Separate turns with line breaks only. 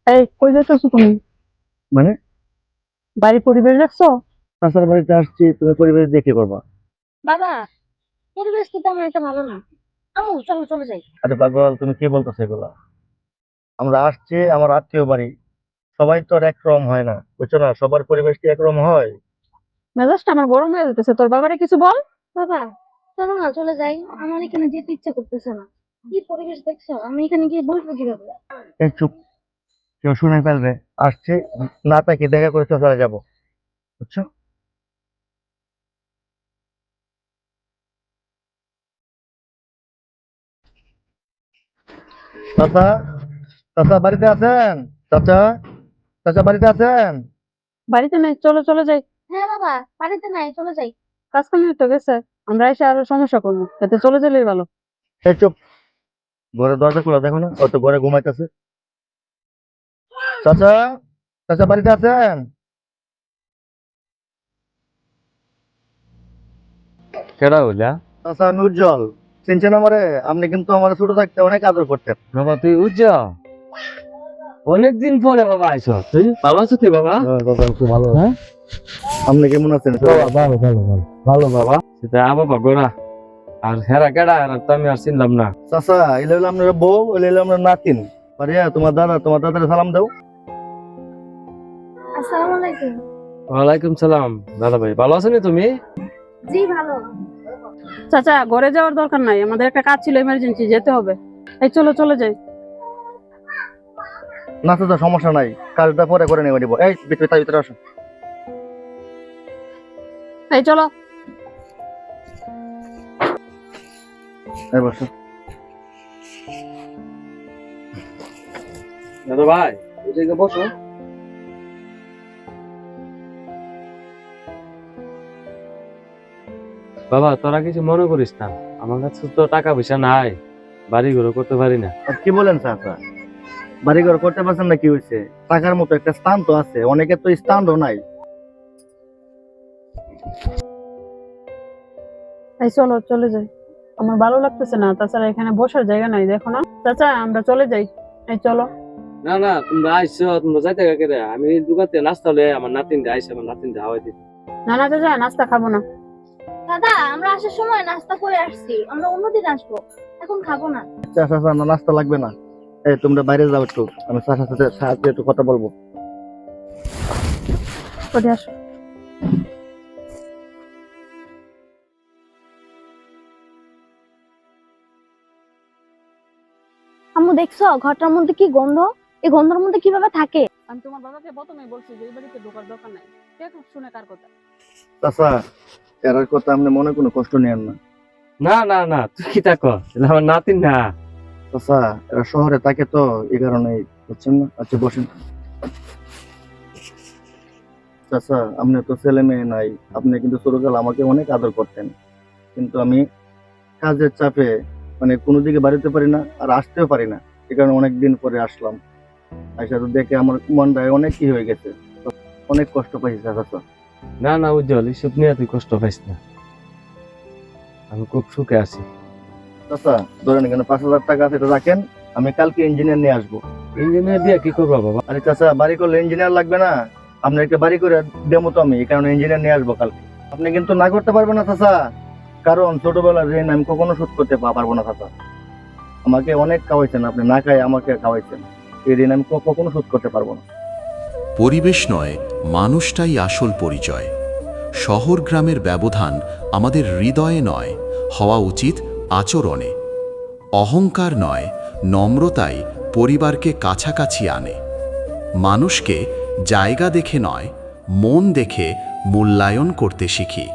এই কই যাচ্ছ তুমি?
মানে
বাড়ির পরিবেশ দেখছো?
চাচার বাড়িতে আসছি, তুমি পরিবেশ দেখে করবা?
বাবা, পরিবেশ তো তেমন একটা ভালো না। আমু, চলো চলে যাই।
আরে পাগল, তুমি কি বলতেছো এগুলা? আমরা আসছি আমার আত্মীয় বাড়ি, সবাই তো আর একরকম হয় না, বুঝছো না? সবার পরিবেশ কি একরকম হয়?
মেজাজটা আমার গরম হয়ে যেতেছে, তোর বাবারে কিছু বল।
বাবা, চলো না চলে যাই। আমার এখানে যেতে ইচ্ছা করতেছে না। কি পরিবেশ দেখছো? আমি এখানে গিয়ে বসবো কিভাবে?
এই চুপ, কেউ শুনে ফেলবে। আসছে, না তাকে দেখা করে চলে যাবো, বুঝছো? চাচা, চাচা বাড়িতে আছেন? চাচা, চাচা বাড়িতে আছেন?
বাড়িতে নাই, চলো চলে যাই।
হ্যাঁ বাবা, বাড়িতে নাই, চলে যাই।
কাজ কাম তো গেছে, আমরা এসে আরো সমস্যা করবো, এতে চলে গেলেই ভালো।
এই চুপ, ঘরের দরজা খোলা, দেখো না ও তো ঘরে ঘুমাইতেছে। চাচা, চাচা বাড়িতে আছেন?
কেডা হইলা?
চাচা আমি উজ্জ্বল, চিনছেন আমারে? আপনি কিন্তু আমার ছোট থাকতে অনেক আদর করতেন।
বাবা তুই উজ্জা, অনেকদিন পরে বাবা আইছ। তুই ভালো আছো তুই বাবা?
বাবা খুব ভালো।
হ্যাঁ?
আপনি কেমন আছেন?
ভালো ভালো ভালো ভালো ভালো বাবা। সেটা বাবা গোরা আর হেরা কেডা, আর তো আমি আর চিনলাম না।
চাচা এলে হলো আপনার বউ, এলে হলো আপনার নাতিন। পারিয়া তোমার দাদা, তোমার দাদারে সালাম দাও।
আসসালামু আলাইকুম।
ওয়ালাইকুম সালাম। দাদা ভাই ভালো আছো নি তুমি?
জি ভালো।
চাচা, ঘরে যাওয়ার দরকার নাই, আমাদের একটা কাজ ছিল, ইমার্জেন্সি যেতে হবে। এই চলো চলে যাই।
না চাচা সমস্যা নাই, কাজটা পরে করে নেবে দিব। এই ভিতরে, তার ভিতরে আসো।
এই চলো।
এই বসো।
দাদা ভাই এই জায়গায় বসো। বাবা তোরা কিছু মনে করিস না, আমার কাছে তো টাকা পয়সা নাই, বাড়ি ঘর করতে পারি না।
আর কি বলেন চাচা? বাড়ি ঘর করতে পারছেন না, কি হয়েছে? টাকার মতো একটা স্থান তো আছে, অনেকের তো স্থানও নাই।
এই চলো চলে যাই, আমার ভালো লাগতেছে না, তাছাড়া এখানে বসার জায়গা নাই, দেখো না। চাচা আমরা চলে যাই, এই চলো।
না না, তোমরা আইসো, তোমরা যাইতে গা কেরে? আমি দোকান থেকে নাস্তা হলে আমার নাতিন আইসে, আমার নাতিন হাওয়াই দিই।
না না চাচা, নাস্তা খাবো না।
দাদা, আমরা আসার সময় নাস্তা করে আসছি, আমরা অন্যদিন আসবো, এখন খাবো না।
চাচা চাচা না, নাস্তা লাগবে না। এই তোমরা বাইরে যাও একটু, আমি চাচার সাথে সাথে একটু কথা বলবো।
করে আসো।
আম্মু দেখছো ঘরটার মধ্যে কি গন্ধ? এই গন্ধের মধ্যে কিভাবে থাকে?
আমি তোমার বাবাকে প্রথমেই বলছি যে এই বাড়িতে ঢোকার দরকার নাই, কে শুনে কার কথা।
চাচা এরার কথা আপনি মনে কোনো কষ্ট নেন না।
না না না, তুই কি তা কর? এটা আমার নাতিন না।
চাচা এরা শহরে থাকে তো, এই কারণে, বুঝছেন না? আচ্ছা বসেন। চাচা আপনি তো ছেলে মেয়ে নাই, আপনি কিন্তু ছোটকাল আমাকে অনেক আদর করতেন, কিন্তু আমি কাজের চাপে মানে কোনো দিকে বাড়িতে পারি না, আর আসতেও পারি না। এই কারণে অনেকদিন পরে আসলাম। আইসা তো দেখে আমার মনটা অনেক কি হয়ে গেছে, তো অনেক কষ্ট পাইছি চাচা।
না না উজ্জ্বল, এসব নিয়ে তুই কষ্ট পাইস না, আমি খুব সুখে আছি।
চাচা ধরেন এখানে 5,000 টাকা আছে, এটা রাখেন, আমি কালকে ইঞ্জিনিয়ার নিয়ে আসবো।
ইঞ্জিনিয়ার দিয়ে কি করবো বাবা?
আরে চাচা বাড়ি করলে ইঞ্জিনিয়ার লাগবে না? আপনার একটা বাড়ি করে দেবো তো আমি, এই কারণে ইঞ্জিনিয়ার নিয়ে আসবো কালকে। আপনি কিন্তু না করতে পারবেন না চাচা, কারণ ছোটবেলার ঋণ আমি কখনো শোধ করতে পারবো না চাচা। আমাকে অনেক খাওয়াইছেন, আপনি না খাই আমাকে খাওয়াইছেন, এই ঋণ আমি কখনো শোধ করতে পারবো না।
পরিবেশ নয়, মানুষটাই আসল পরিচয়। শহর গ্রামের ব্যবধান আমাদের হৃদয়ে নয়, হওয়া উচিত আচরণে। অহংকার নয়, নম্রতাই পরিবারকে কাছাকাছি আনে। মানুষকে জায়গা দেখে নয়, মন দেখে মূল্যায়ন করতে শিখি।